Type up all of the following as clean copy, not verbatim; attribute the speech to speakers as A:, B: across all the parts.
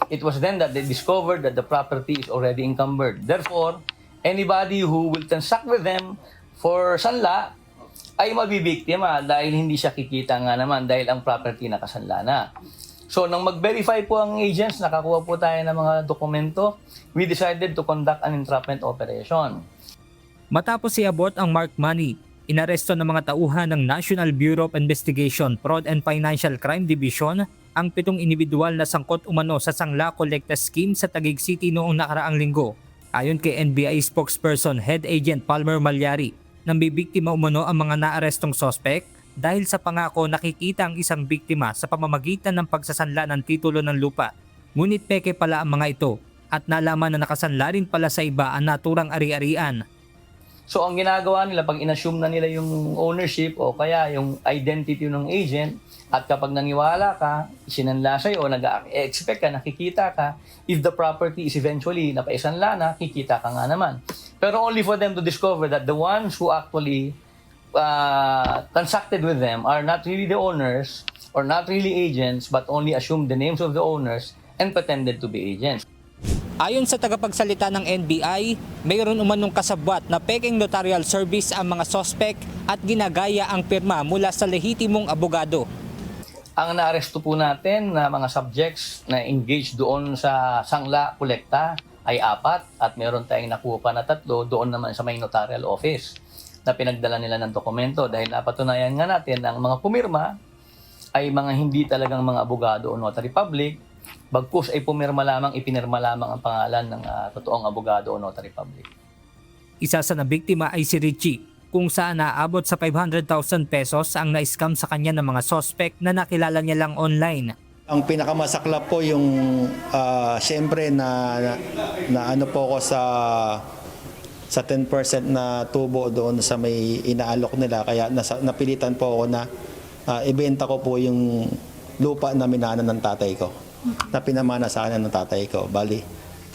A: it was then that they discovered that the property is already encumbered. Therefore, anybody who will transact with them for sanla ay mabibiktima dahil hindi siya kikita nga naman dahil ang property nakasanla na. So, nang mag-verify po ang agents, nakakuha po tayo ng mga dokumento, we decided to conduct an entrapment operation.
B: Matapos i-abort ang Mark Money, inaresto ng mga tauhan ng National Bureau of Investigation, Fraud and Financial Crime Division ang 7 individual na sangkot umano sa Sangla Kolekta Scheme sa Taguig City noong nakaraang linggo. Ayon kay NBI spokesperson Head Agent Palmer Malyari, nang bibiktima umano ang mga naarestong sospek dahil sa pangako nakikita ang isang biktima sa pamamagitan ng pagsasanla ng titulo ng lupa. Ngunit peke pala ang mga ito at nalaman na nakasanla rin pala sa iba ang naturang ari-arian.
A: So ang ginagawa nila, pag inassume na nila yung ownership o kaya yung identity ng agent, at kapag naniwala ka, sinanla sa'yo o nag-expect ka, nakikita ka, if the property is eventually napaisanla na, kikita ka nga naman. Pero only for them to discover that the ones who actually transacted with them are not really the owners or not really agents, but only assumed the names of the owners and pretended to be agents.
B: Ayon sa tagapagsalita ng NBI, mayroon umanong kasabwat na peking notarial service ang mga sospek at ginagaya ang pirma mula sa lehitimong abogado.
A: Ang naaresto po natin na mga subjects na engaged doon sa Sangla Kolekta ay 4 at meron tayong nakuha pa na 3 doon naman sa may notarial office na pinagdala nila ng dokumento dahil napatunayan nga natin na ang mga pumirma ay mga hindi talagang mga abogado o notary public, bagkus ay pumirma lamang, ipinirma lamang ang pangalan ng totoong abogado o notary public.
B: Isa sa nabiktima ay si Richie, kung saan naabot sa 500,000 pesos ang na-scam sa kanya ng mga sospek na nakilala niya lang online.
C: Ang pinakamasaklap po yung siyempre na ano po ako sa 10% na tubo doon sa may inaalok nila, kaya napilitan po ako na ibenta ko po yung lupa na minanan ng tatay ko, na pinamana sa akin ng tatay ko. Bali,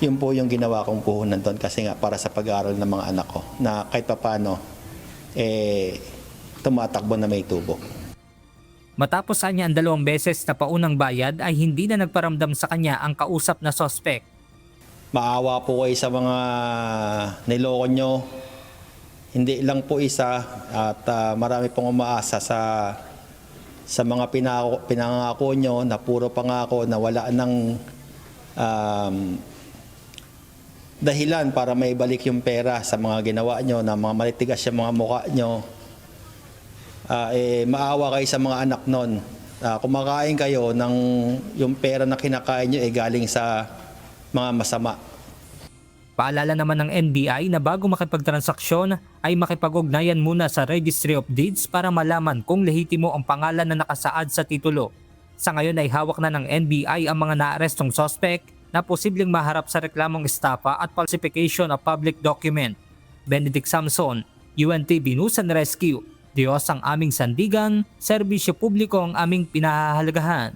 C: yun po yung ginawa kong puhunan doon kasi nga para sa pag-aaral ng mga anak ko na kahit paano tumatakbo na may tubo.
B: Matapos anya ang 2 beses na paunang bayad ay hindi na nagparamdam sa kanya ang kausap na sospek.
C: Maawa po kayo sa mga niloko nyo. Hindi lang po isa at marami pong umaasa sa mga pinangako nyo na puro pangako na wala ng dahilan para maibalik yung pera sa mga ginawa nyo, na mga malitigas yung mga mukha nyo. Maawa kayo sa mga anak nun. Kumakain kayo ng yung pera na kinakain nyo galing sa mga masama.
B: Paalala naman ng NBI na bago makipagtransaksyon ay makipag-ugnayan muna sa Registry of Deeds para malaman kung lehitimo ang pangalan na nakasaad sa titulo. Sa ngayon ay hawak na ng NBI ang mga naarestong sospek na posibleng maharap sa reklamong estafa at falsification of public document. Benedict Samson, UNTV News and Rescue. Diyos ang aming sandigan, serbisyo publiko ang aming pinahahalagahan.